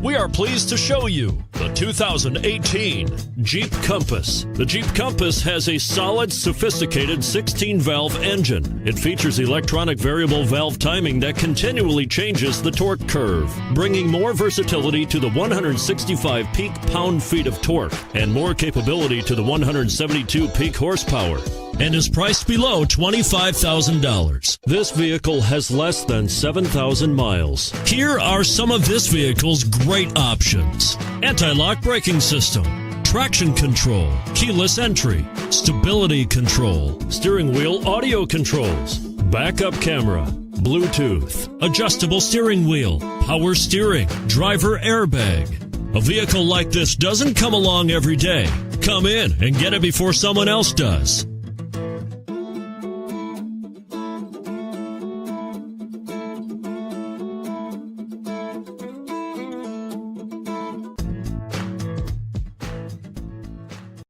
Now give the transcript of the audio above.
We are pleased to show you the 2018 Jeep Compass. The Jeep Compass has a solid, sophisticated 16-valve engine. It features electronic variable valve timing that continually changes the torque curve, bringing more versatility to the 165 peak pound-feet of torque and more capability to the 172 peak horsepower, and is priced below $25,000. This vehicle has less than 7,000 miles. Here are some of this vehicle's great options: anti-lock braking system, traction control, keyless entry, stability control, steering wheel audio controls, backup camera, Bluetooth, adjustable steering wheel, power steering, driver airbag. A vehicle like this doesn't come along every day. Come in and get it before someone else does.